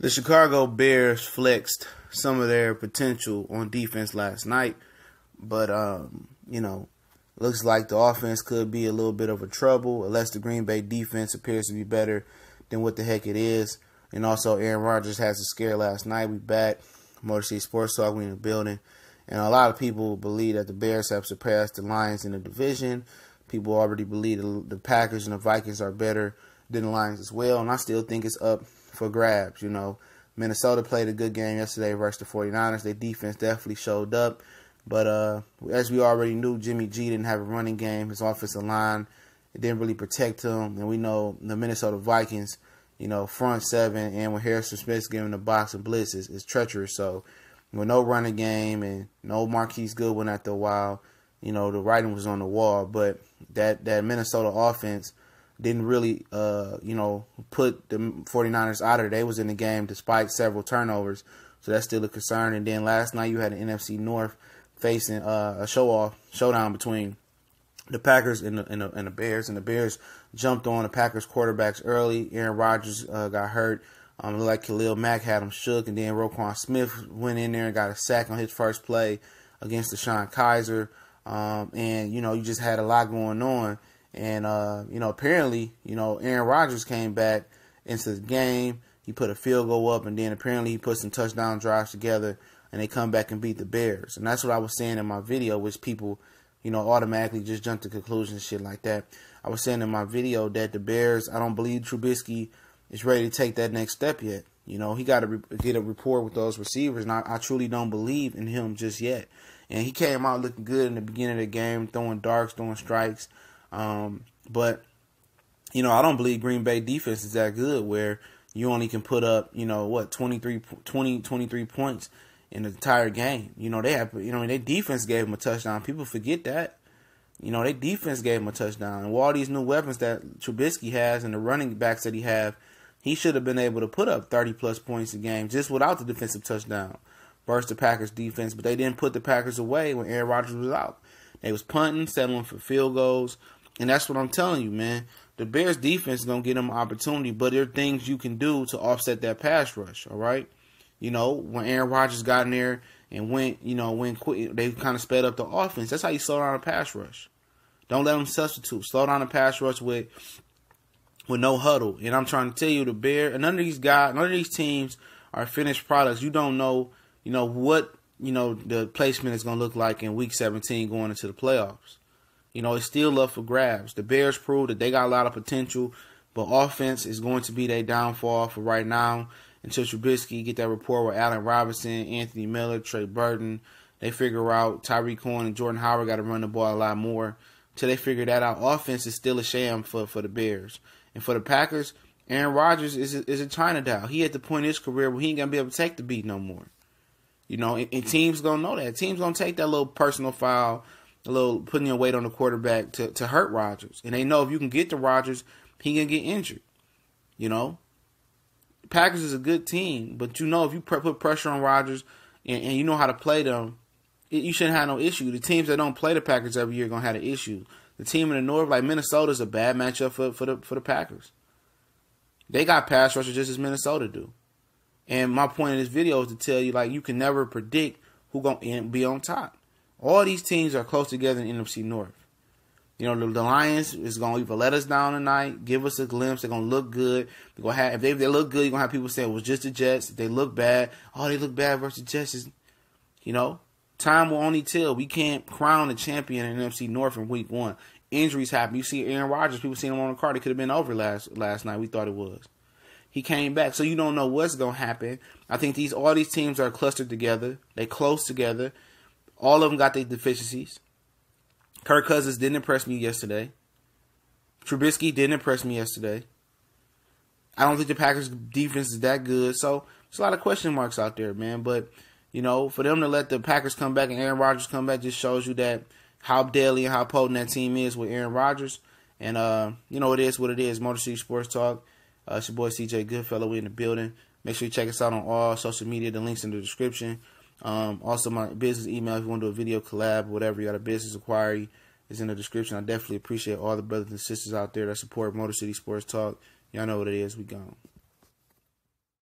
The Chicago Bears flexed some of their potential on defense last night, but looks like the offense could be a little bit of a trouble unless the Green Bay defense appears to be better than what the heck it is. And also, Aaron Rodgers has a scare last night. We back. Motor City Sports Talk, we in the building. And a lot of people believe that the Bears have surpassed the Lions in the division. People already believe the Packers and the Vikings are better than the Lions as well. And I still think it's up for grabs. Minnesota played a good game yesterday versus the 49ers. Their defense definitely showed up. But as we already knew, Jimmy G didn't have a running game. His offensive line, it didn't really protect him. And we know the Minnesota Vikings, front seven, and when Harrison Smith's giving the box and blitz is treacherous. So with no running game and no Marquise Goodwin after a while, the writing was on the wall. But that Minnesota offense didn't really, put the 49ers out of it. They was in the game despite several turnovers. So that's still a concern. And then last night you had an NFC North facing a showdown between the Packers and the Bears. And the Bears jumped on the Packers quarterbacks early. Aaron Rodgers got hurt. It looked like Khalil Mack had him shook. And then Roquan Smith went in there and got a sack on his first play against Deshaun Kaiser. And you just had a lot going on. And, apparently, Aaron Rodgers came back into the game. He put a field goal up, and then apparently he put some touchdown drives together, and they come back and beat the Bears. And that's what I was saying in my video, which people, automatically just jump to conclusions and shit like that. I was saying in my video that the Bears, I don't believe Trubisky is ready to take that next step yet. He got to get a rapport with those receivers, and I truly don't believe in him just yet. And he came out looking good in the beginning of the game, throwing darts, throwing strikes. But I don't believe Green Bay defense is that good where you only can put up, 23 points in the entire game. They have, their defense gave them a touchdown. People forget that. Their defense gave them a touchdown. And with all these new weapons that Trubisky has and the running backs that he have, he should have been able to put up 30-plus points a game just without the defensive touchdown versus the Packers defense. But they didn't put the Packers away when Aaron Rodgers was out. They was punting, settling for field goals. And that's what I'm telling you, man. The Bears defense is going to get them an opportunity, but there are things you can do to offset that pass rush, all right? When Aaron Rodgers got in there and went quick, they kind of sped up the offense. That's how you slow down a pass rush. Don't let them substitute. Slow down the pass rush with no huddle. And I'm trying to tell you, the Bears, none of these teams are finished products. You don't know, what, the placement is going to look like in Week 17 going into the playoffs. It's still up for grabs. The Bears proved that they got a lot of potential, but offense is going to be their downfall for right now until Trubisky get that rapport with Allen Robinson, Anthony Miller, Trey Burton. They figure out Tyreek Cohen and Jordan Howard got to run the ball a lot more. Until they figure that out, offense is still a sham for the Bears. And for the Packers, Aaron Rodgers is a China doll. He at the point in his career where he ain't going to be able to take the beat no more. And teams going to know that. Teams going to take that little personal foul, a little putting your weight on the quarterback to hurt Rodgers. And they know if you can get to Rodgers, he can get injured. Packers is a good team, but if you put pressure on Rodgers and you know how to play them, you shouldn't have no issue. The teams that don't play the Packers every year are going to have an issue. The team in the North, like Minnesota, is a bad matchup for the Packers. They got pass rushers just as Minnesota do. And my point in this video is to tell you, you can never predict who's going to be on top. All these teams are close together in the NFC North. The Lions is going to either let us down tonight, give us a glimpse. They're going to look good. If they look good, you're going to have people saying it was just the Jets. If they look bad, they look bad versus the Jets. Time will only tell. We can't crown a champion in the NFC North in Week 1. Injuries happen. You see Aaron Rodgers, people seeing him on the card. It could have been over last night. We thought it was. He came back, so you don't know what's going to happen. I think all these teams are clustered together. They close together. All of them got their deficiencies. Kirk Cousins didn't impress me yesterday. Trubisky didn't impress me yesterday. I don't think the Packers' defense is that good. So there's a lot of question marks out there, man. But, for them to let the Packers come back and Aaron Rodgers come back just shows you that how deadly and how potent that team is with Aaron Rodgers. And, it is what it is. Motor City Sports Talk. It's your boy CJ Goodfellow. We in the building. Make sure you check us out on all social media. The link's in the description. Also, my business email, if you want to do a video collab, whatever, you got a business inquiry, is in the description. I definitely appreciate all the brothers and sisters out there that support Motor City Sports Talk. Y'all know what it is. We gone.